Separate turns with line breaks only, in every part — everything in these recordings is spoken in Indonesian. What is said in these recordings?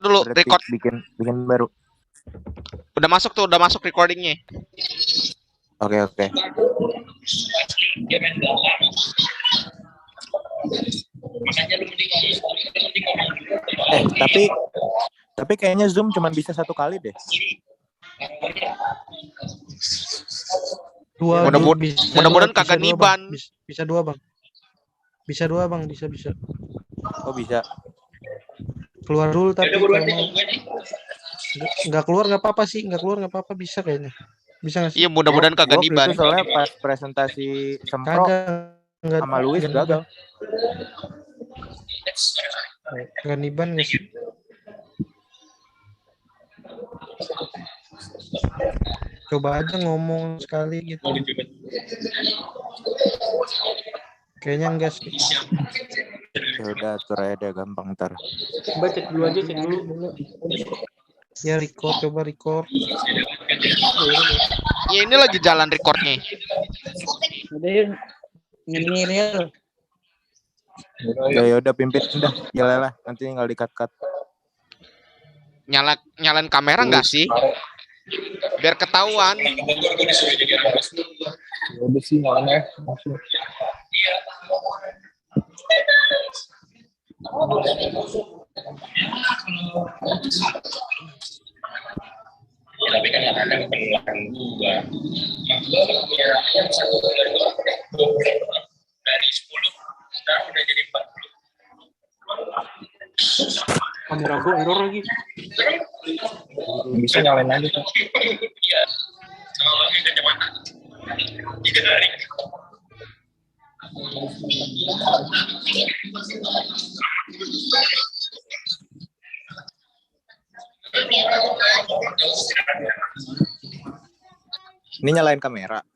dulu
Berarti
record.
bikin baru.
Udah masuk recordingnya.
Oke. Tapi kayaknya Zoom cuma bisa 1 kali deh.
Mudah-mudahan kagak niban.
Bisa 2 bang. Bisa 2 bang, bisa.
Oh bisa.
Keluar dulu tapi kalau mau. Nggak keluar nggak apa-apa, bisa kayaknya. Bisa nggak sih?
Iya, mudah-mudahan kagak niban.
Itu soalnya pas presentasi Sempro sama Luis gagal.
Nggak niban nggak sih? Coba aja ngomong sekali gitu. Kayaknya enggak sih.
Ya udah atur aja deh, gampang ntar.
Coba cek dulu.
Ya coba record.
Ya ini lagi jalan recordnya.
Udah yuk. Ini real.
Ya udah pimpin dah. Yalah, nanti tinggal di-cut.
Nyalain kamera enggak sih? Biar ketahuan.
Ya udah sih nyalain langsung.
Ya, tapi kan yang ada penularan juga. Dari 10 sekarang udah jadi 40.
Kamera gua error lagi.
Bisa nyalain aja tuh.
Iya. Sama pakai kacamata. 3 hari.
Ini nyalain kamera.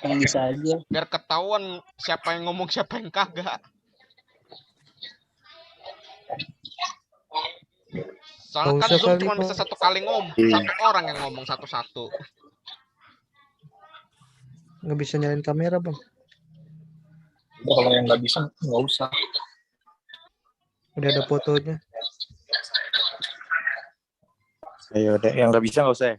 Yang bisa aja.
Biar ketahuan siapa yang ngomong, siapa yang kagak. Soalnya kan Zoom cuma bisa 1 kali ngomong, 1 orang yang ngomong satu-satu.
Nggak bisa nyalain kamera bang.
Udah, kalau yang nggak bisa nggak usah.
Udah ada fotonya.
Ayo deh, yang nggak bisa nggak usah.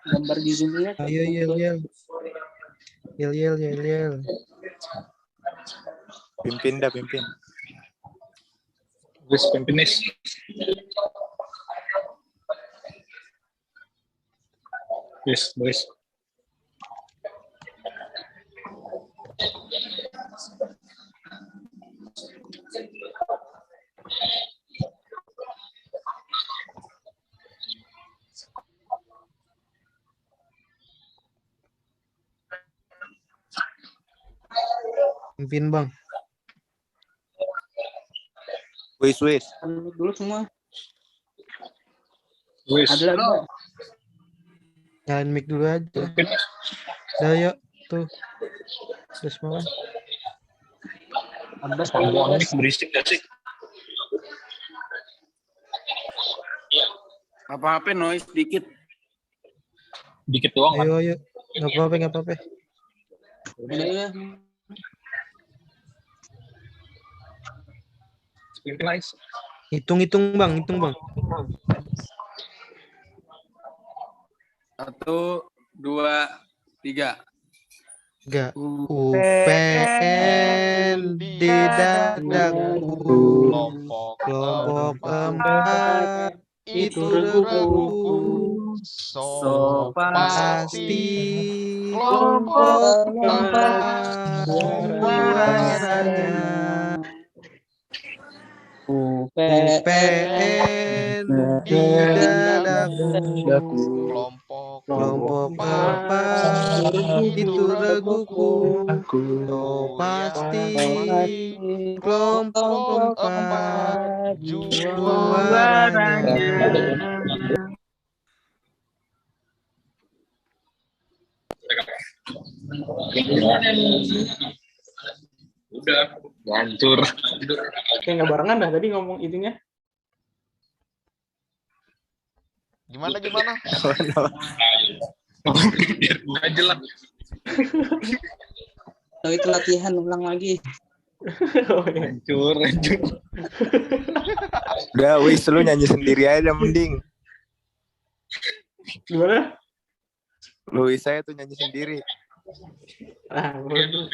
Gambar di Zoom-nya.
Ayo yel.
Pimpin.
Wis pimpinis. Wis.
Pimpin bang.
Wis.
Dulu semua.
Wis.
Ada lagi.
Nyalain mic dulu aja. Udah yuk. Tuh. Udah semua kan?
Ada
Ngomong berisik gak sih?
Apa-apa noise dikit.
Dikit doang kan?
Ayo. Nggak apa-apa.
Udah.
Pimpin lagi.
Hitung bang.
1, 2, 3.
Enggak. UPN di dadaku. Kelompok 4 itu reguku.
So
Pasti
kelompok
4 suaranya. UPN di dadaku. Kelompok 4 itu reguku. So pasti kelompok 4 juaranya.
Udah hancur.
Kayak nggak barengan dah tadi ngomong itunya.
Gimana?
Biar gua aja lah.
Kalau itu latihan ulang lagi. Oh, iya.
Hancur.
Udah, wis lu nyanyi sendiri aja mending.
Gimana?
Luis saya tuh nyanyi sendiri.
Ah, bodoh.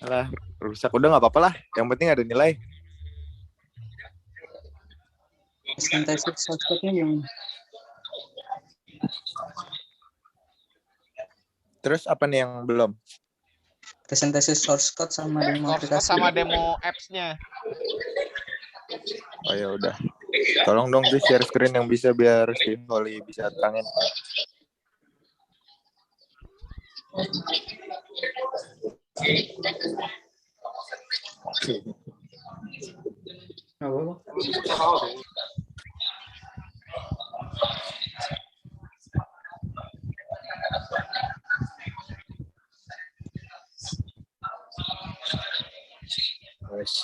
Alah, rusak udah nggak apa-apa lah. Yang penting ada nilai.
Sintesis source-nya gimana?
Terus apa nih yang belum?
Sintesis source code sama demo
Source code
aplikasi.
sama demo apps-nya.
Oh ya udah. Tolong dong tuh share screen yang bisa biar si Holly bisa terangin.
Nggak apa-apa.
Wes.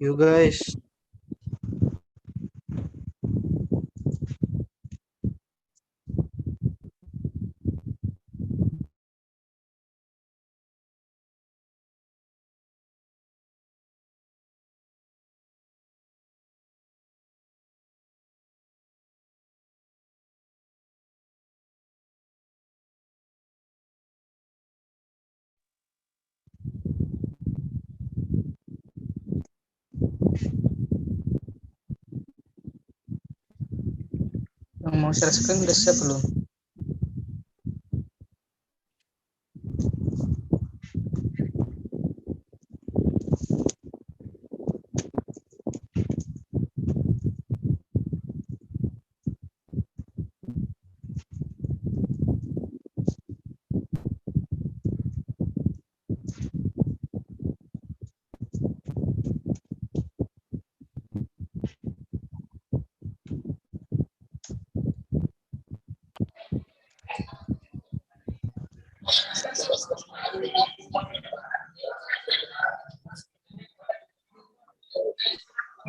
You guys.
Yang mau share screen udah siap belum?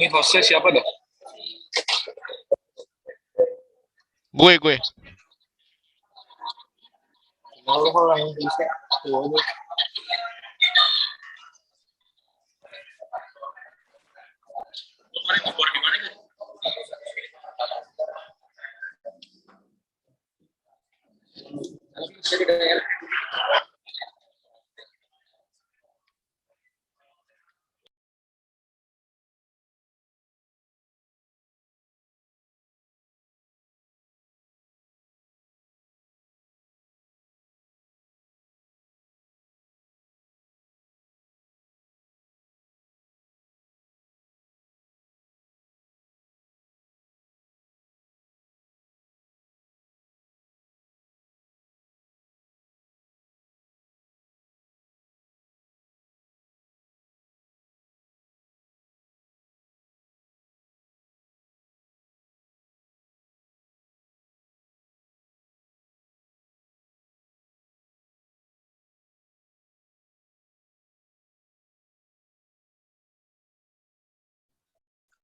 Ini hostnya siapa dong?
Gue.
Kalau yang bisa.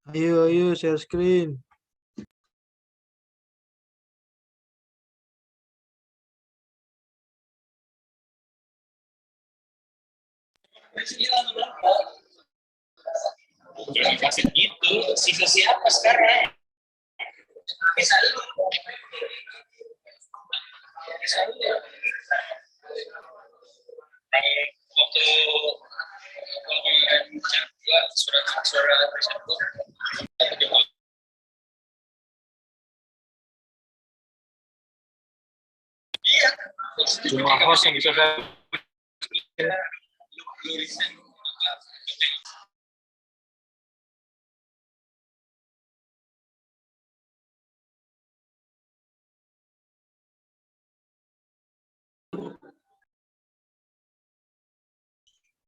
Ayo share screen.
Udah dikasih gitu, sisa siapa sekarang? Sisa lu. Sisa lu. Waktu gua suara riset gua. Iya.
Cuma host yang bisa saya.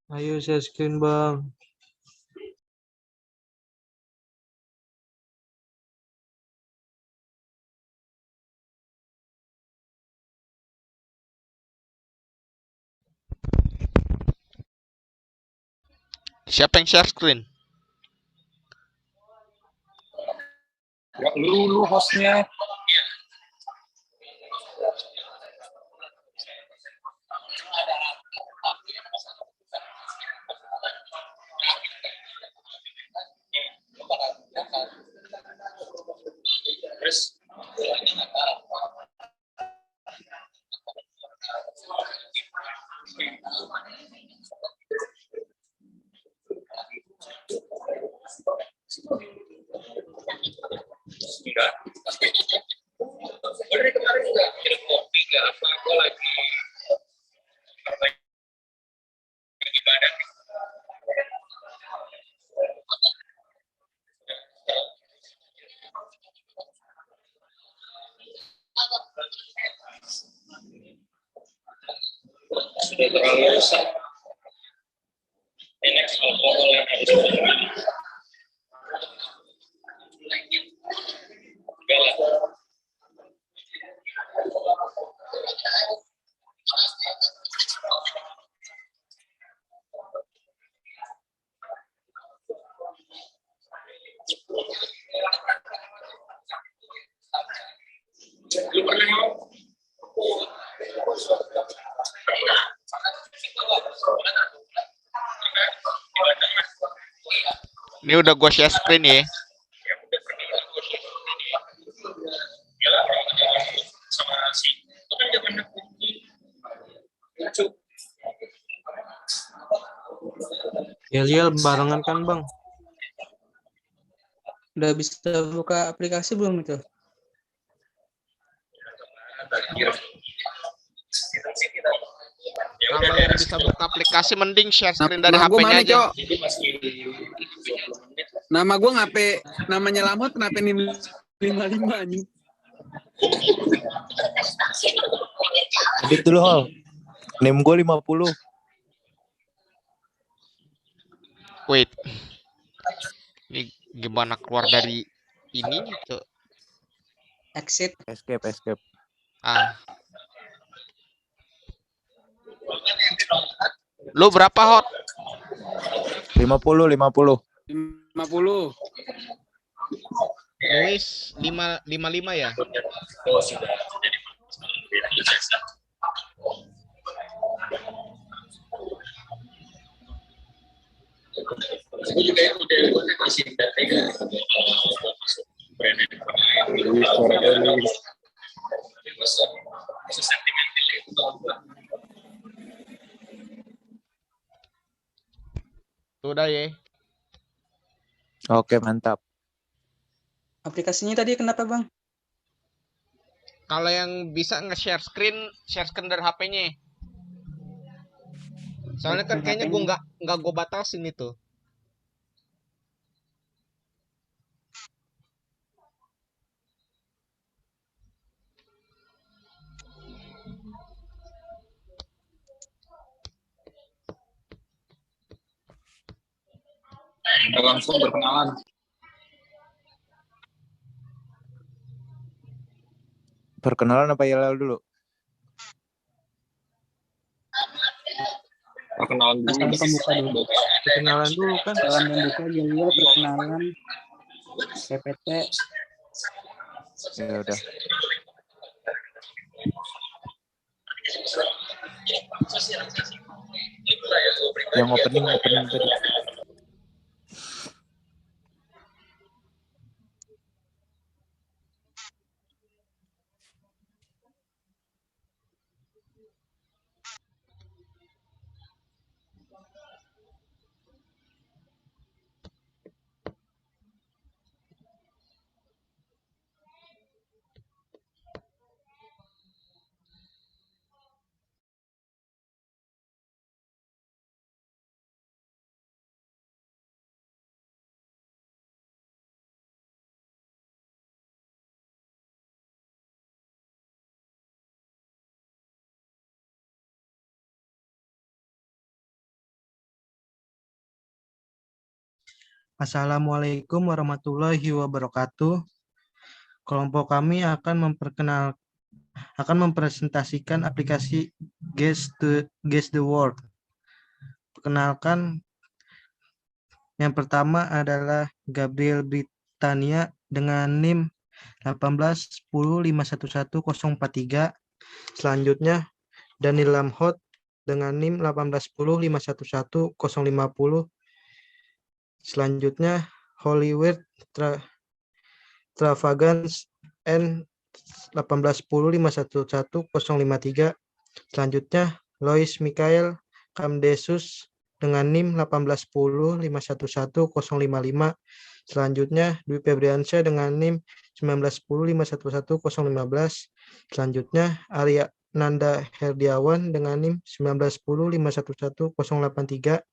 Ayo share screen bang.
Siapa yang share screen?
Ya, lu hostnya.
Enggak. Dari kemarin juga minum kopi nggak apa, gue lagi perbaiki badan. Sudah terlalu rusak. Ini next alkohol yang harus dibeli. Enggak lah. Lu pernah mau?
Ini udah gue share screen ya.
Yalah, sama si itu kan zaman lucu.
Yel barengan kan Bang?
Udah bisa buka aplikasi belum itu?
Kalau yang bisa buka aplikasi mending share screen dari
Nama gua
HP-nya
mana,
aja.
Cok?
Jadi masih 20 menit.
Nama gua ngape, namanya Lamot kenapa nih 55 anjing?
Edit dulu Hol. Name gue 50.
Wait. Ini gimana keluar dari ini tuh?
Exit.
Escape.
Ah. Lu berapa hot?
50.
50.
Luis 555 ya?
Oh, sudah jadi biasa. Aku juga udah kasih datanya masuk brand yang sentimental itu.
Udah ya.
Oke, mantap.
Aplikasinya tadi kenapa Bang?
Kalau yang bisa nge-share screen dari HP-nya. Soalnya kan kayaknya gue nggak gue batasin itu.
Kita langsung berkenalan.
Perkenalan apa Yel dulu?
Perkenalan dulu.
Salam pembuka dulu.
Perkenalan dulu kan.
Salam pembuka Yel perkenalan. PPT.
Ya udah. Yang opening tadi.
Assalamualaikum warahmatullahi wabarakatuh. Kelompok kami akan mempresentasikan aplikasi Guess the World. Perkenalkan, Yang pertama adalah Gabriel Britania dengan NIM 1810511043. Selanjutnya Daniel Lamhot dengan NIM 1810511050. Selanjutnya Hollywood Travagance N 1810511053. Selanjutnya Lois Michael Kamdesus dengan NIM 1810511055. Selanjutnya Dwi Febriansyah dengan NIM 1910511015. Selanjutnya Arya Nanda Herdiawan dengan NIM 1910511083.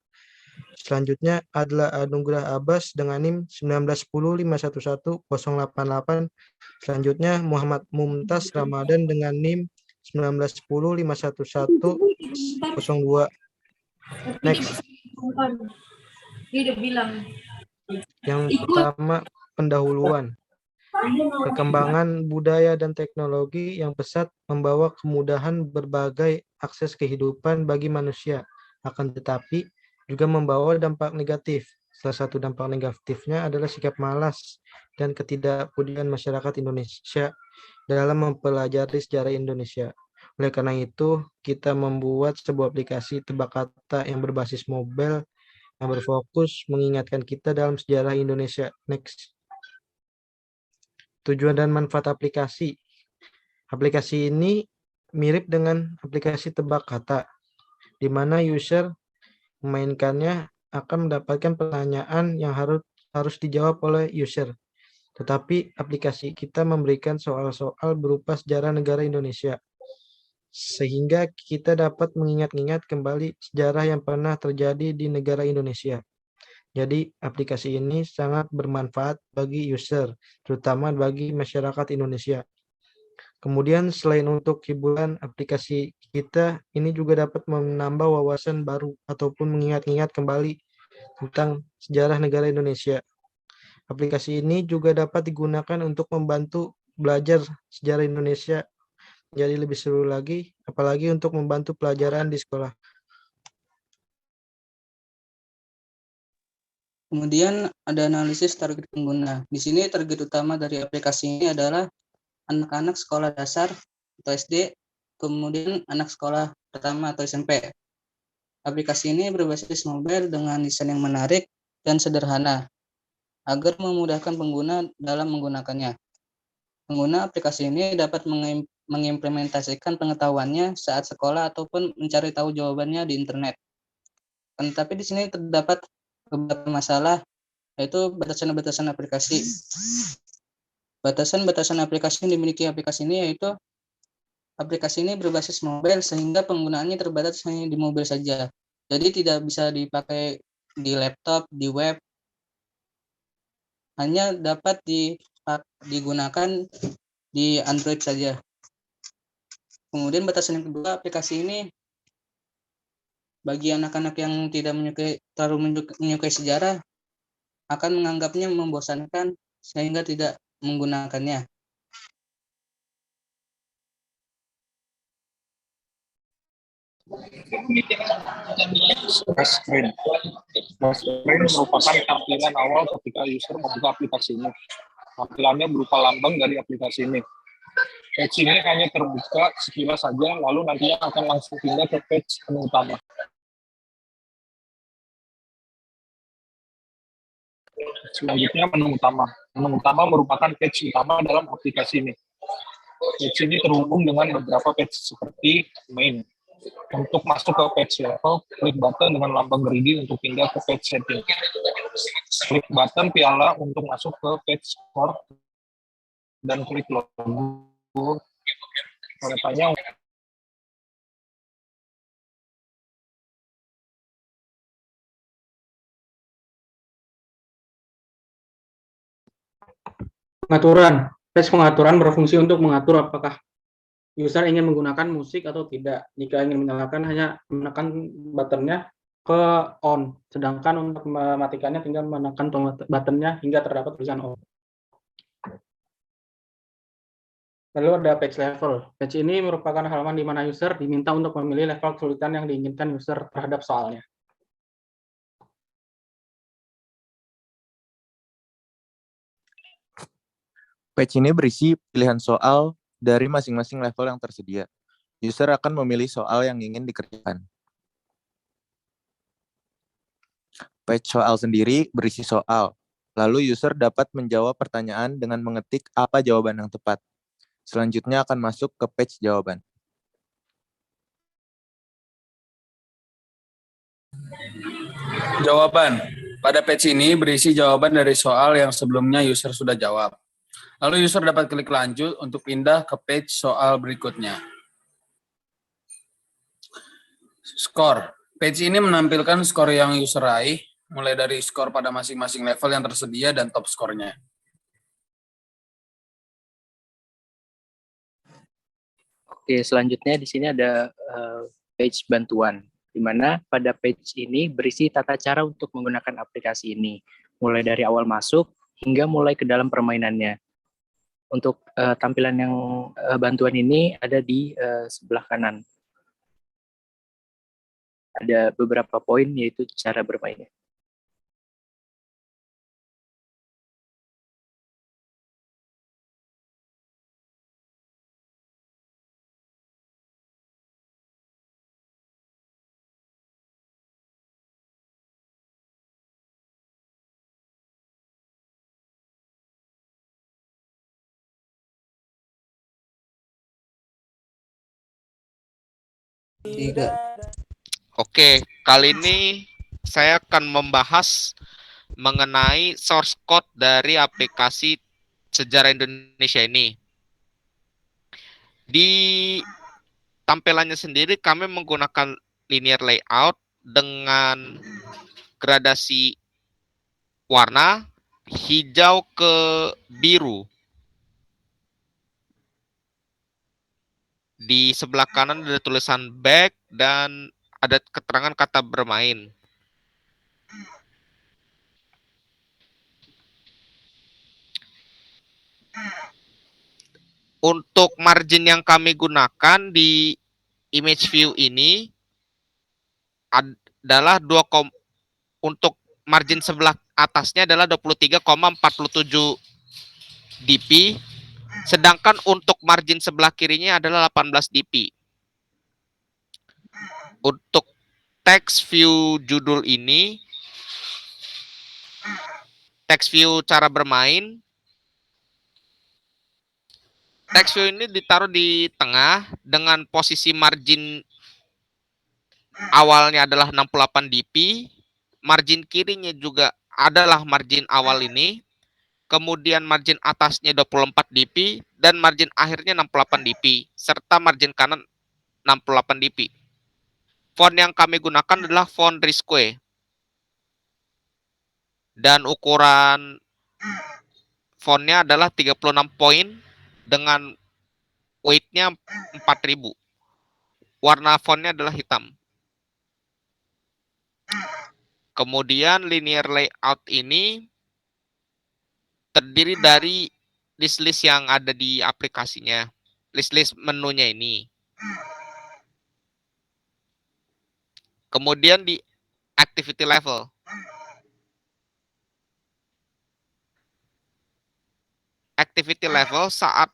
Selanjutnya Adla Anugrah Abbas dengan NIM 1910511088. Selanjutnya Muhammad Mumtaz Ramadan dengan NIM 1910511002. Next.
Dia udah bilang.
Yang pertama, pendahuluan. Perkembangan budaya dan teknologi yang pesat membawa kemudahan berbagai akses kehidupan bagi manusia. Akan tetapi juga membawa dampak negatif. Salah satu dampak negatifnya adalah sikap malas dan ketidakpedulian masyarakat Indonesia dalam mempelajari sejarah Indonesia. Oleh karena itu, kita membuat sebuah aplikasi tebak kata yang berbasis mobile yang berfokus mengingatkan kita dalam sejarah Indonesia. Next. Tujuan dan manfaat aplikasi. Aplikasi ini mirip dengan aplikasi tebak kata, di mana user memainkannya akan mendapatkan pertanyaan yang harus dijawab oleh user. Tetapi aplikasi kita memberikan soal-soal berupa sejarah negara Indonesia, sehingga kita dapat mengingat-ingat kembali sejarah yang pernah terjadi di negara Indonesia. Jadi aplikasi ini sangat bermanfaat bagi user, terutama bagi masyarakat Indonesia. Kemudian selain untuk hiburan, aplikasi kita ini juga dapat menambah wawasan baru ataupun mengingat-ingat kembali tentang sejarah negara Indonesia. Aplikasi ini juga dapat digunakan untuk membantu belajar sejarah Indonesia jadi lebih seru lagi, apalagi untuk membantu pelajaran di sekolah.
Kemudian ada analisis target pengguna. Di sini target utama dari aplikasi ini adalah anak-anak sekolah dasar atau SD, kemudian anak sekolah pertama atau SMP. Aplikasi ini berbasis mobile dengan desain yang menarik dan sederhana, agar memudahkan pengguna dalam menggunakannya. Pengguna aplikasi ini dapat mengimplementasikan pengetahuannya saat sekolah ataupun mencari tahu jawabannya di internet. Tetapi di sini terdapat beberapa masalah, yaitu batasan-batasan aplikasi. Batasan-batasan aplikasi yang dimiliki aplikasi ini yaitu aplikasi ini berbasis mobile sehingga penggunaannya terbatas hanya di mobile saja. Jadi tidak bisa dipakai di laptop, di web. Hanya dapat digunakan di Android saja. Kemudian batasan yang kedua, aplikasi ini bagi anak-anak yang tidak terlalu menyukai sejarah akan menganggapnya membosankan sehingga tidak menggunakannya.
Splash screen. Splash screen merupakan tampilan awal ketika user membuka aplikasi ini. Tampilannya berupa lambang dari aplikasi ini. Page ini hanya terbuka sekilas saja, lalu nantinya akan langsung pindah ke page menu utama. Selanjutnya menu utama. Menu utama merupakan page utama dalam aplikasi ini. Page ini terhubung dengan beberapa page seperti main. Untuk masuk ke page level, klik button dengan lambang gerigi untuk pindah ke page setting. Klik button piala untuk masuk ke page score dan klik logo tanya
Pengaturan. Page pengaturan berfungsi untuk mengatur apakah user ingin menggunakan musik atau tidak. Jika ingin menyalakan, hanya menekan buttonnya ke on. Sedangkan untuk mematikannya tinggal menekan buttonnya hingga terdapat tulisan on. Lalu ada page level. Page ini merupakan halaman di mana user diminta untuk memilih level kesulitan yang diinginkan user terhadap soalnya.
Page ini berisi pilihan soal dari masing-masing level yang tersedia. User akan memilih soal yang ingin dikerjakan. Page soal sendiri berisi soal. Lalu user dapat menjawab pertanyaan dengan mengetik apa jawaban yang tepat. Selanjutnya akan masuk ke page jawaban.
Jawaban. Pada page ini berisi jawaban dari soal yang sebelumnya user sudah jawab. Lalu user dapat klik lanjut untuk pindah ke page soal berikutnya. Skor. Page ini menampilkan skor yang user raih, mulai dari skor pada masing-masing level yang tersedia dan top skornya.
Oke, selanjutnya di sini ada page bantuan, di mana pada page ini berisi tata cara untuk menggunakan aplikasi ini, mulai dari awal masuk hingga mulai ke dalam permainannya. Untuk tampilan yang bantuan ini ada di sebelah kanan. Ada beberapa poin, yaitu cara bermainnya.
Oke, kali ini saya akan membahas mengenai source code dari aplikasi Sejarah Indonesia ini. Di tampilannya sendiri kami menggunakan linear layout dengan gradasi warna hijau ke biru. Di sebelah kanan ada tulisan back dan ada keterangan kata bermain. Untuk margin yang kami gunakan di image view ini adalah untuk margin sebelah atasnya adalah 23,47 dp, sedangkan untuk margin sebelah kirinya adalah 18 dp. Untuk text view judul ini, text view cara bermain, text view ini ditaruh di tengah dengan posisi margin awalnya adalah 68 dp, margin kirinya juga adalah margin awal ini, kemudian margin atasnya 24 dp, dan margin akhirnya 68 dp, serta margin kanan 68 dp. Font yang kami gunakan adalah font Risque. Dan ukuran fontnya adalah 36 poin dengan weight-nya 4000. Warna fontnya adalah hitam. Kemudian linear layout ini terdiri dari list-list yang ada di aplikasinya. List-list menunya ini. Kemudian di activity level. Activity level saat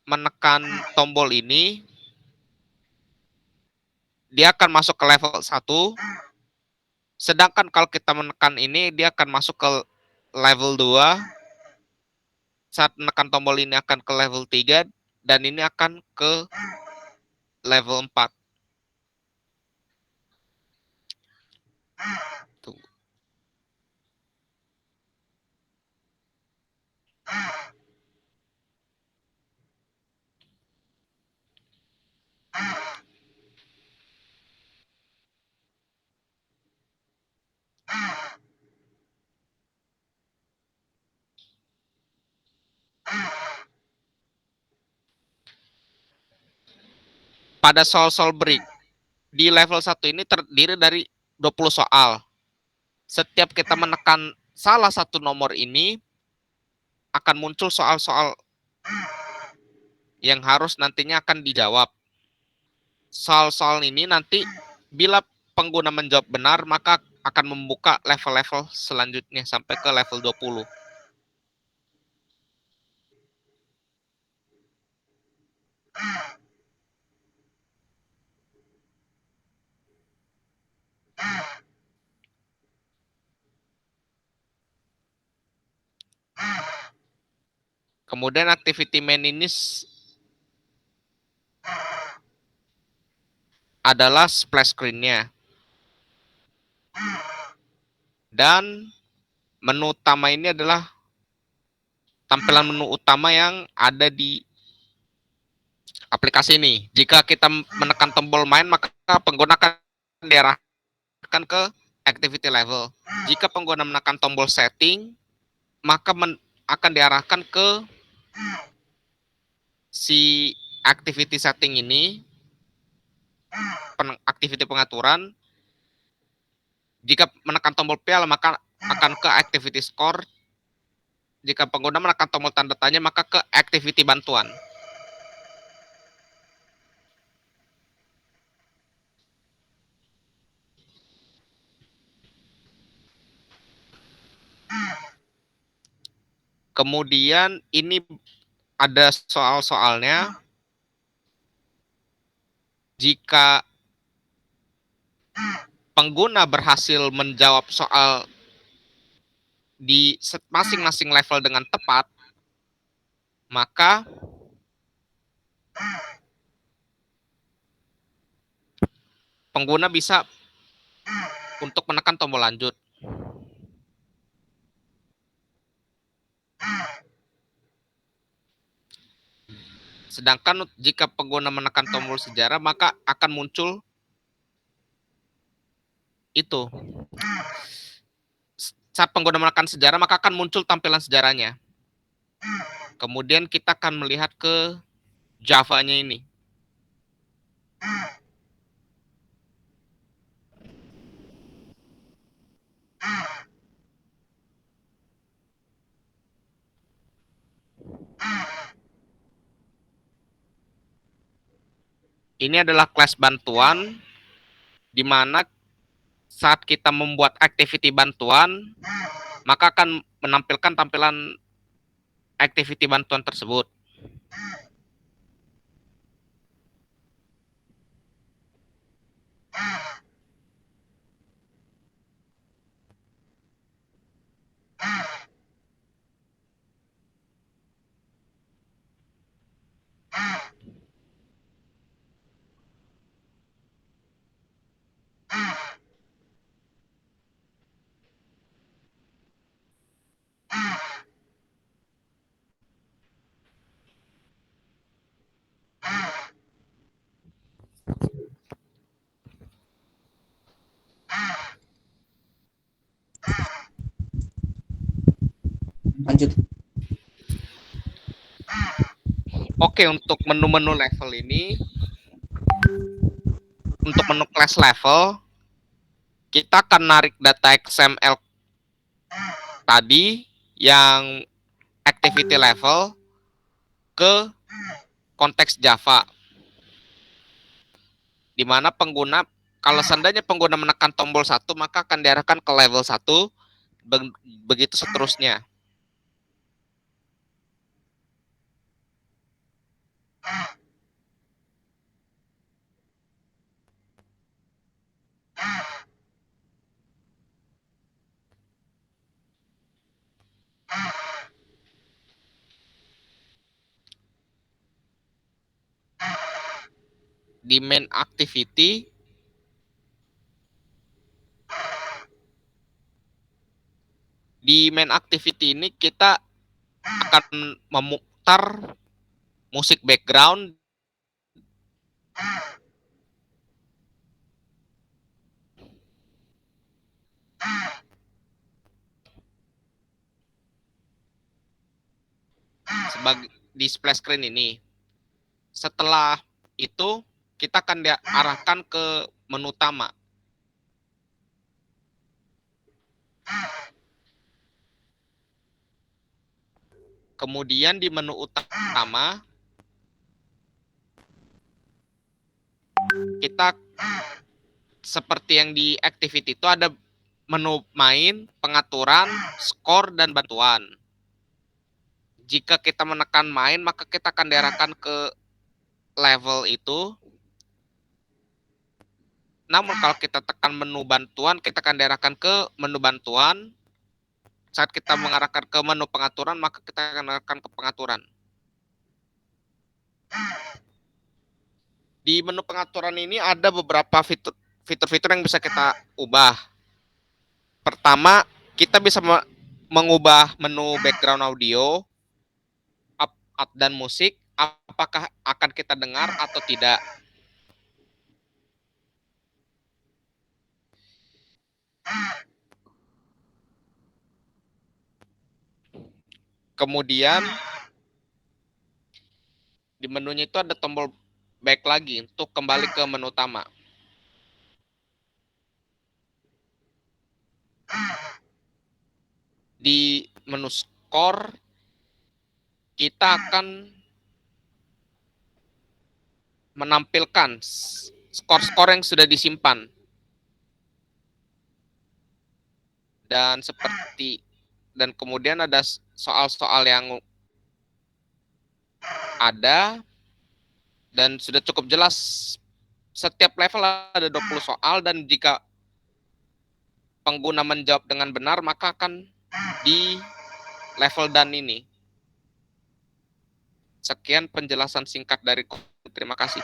menekan tombol ini, dia akan masuk ke level 1. Sedangkan kalau kita menekan ini, dia akan masuk ke level 2. Saat menekan tombol ini akan ke level 3. Dan ini akan ke level 4. Tuh. Pada soal-soal break, di level 1 ini terdiri dari 20 soal. Setiap kita menekan salah satu nomor ini, akan muncul soal-soal yang harus nantinya akan dijawab. Soal-soal ini nanti bila pengguna menjawab benar, maka akan membuka level-level selanjutnya sampai ke level 20. Kemudian activity main ini adalah splash screen-nya. Dan menu utama ini adalah tampilan menu utama yang ada di aplikasi ini. Jika kita menekan tombol main, maka pengguna akan diarahkan ke activity level. Jika pengguna menekan tombol setting, maka akan diarahkan ke si activity setting ini, activity pengaturan. Jika menekan tombol piala, maka akan ke activity score. Jika pengguna menekan tombol tanda tanya, maka ke activity bantuan. Kemudian ini ada soal-soalnya. Jika pengguna berhasil menjawab soal di masing-masing level dengan tepat, maka pengguna bisa untuk menekan tombol lanjut. Sedangkan jika pengguna menekan tombol sejarah, maka akan muncul itu. Saat pengguna menekan sejarah, maka akan muncul tampilan sejarahnya. Kemudian kita akan melihat ke Java-nya ini. Ini adalah kelas bantuan, di mana saat kita membuat activity bantuan, maka akan menampilkan tampilan activity bantuan tersebut.
Lanjut.
Oke, untuk menu-menu level ini, untuk menu class level, kita akan narik data XML tadi yang activity level ke konteks Java. Di mana pengguna, kalau seandainya pengguna menekan tombol 1, maka akan diarahkan ke level 1, begitu seterusnya. Di main activity, ini kita akan memutar musik background sebagai di splash screen ini. Setelah itu kita akan diarahkan ke menu utama. Kemudian di menu utama kita seperti yang di activity itu ada menu main, pengaturan, skor, dan bantuan. Jika kita menekan main, maka kita akan diarahkan ke level itu. Namun kalau kita tekan menu bantuan, kita akan diarahkan ke menu bantuan. Saat kita mengarahkan ke menu pengaturan, maka kita akan diarahkan ke pengaturan. Di menu pengaturan ini ada beberapa fitur-fitur yang bisa kita ubah. Pertama, kita bisa mengubah menu background audio up dan musik, apakah akan kita dengar atau tidak. Kemudian di menunya itu ada tombol back lagi untuk kembali ke menu utama. Di menu skor kita akan menampilkan skor-skor yang sudah disimpan. Dan kemudian ada soal-soal yang ada dan sudah cukup jelas. Setiap level ada 20 soal dan jika pengguna menjawab dengan benar maka akan di level dan ini. Sekian penjelasan singkat dariku. Terima kasih.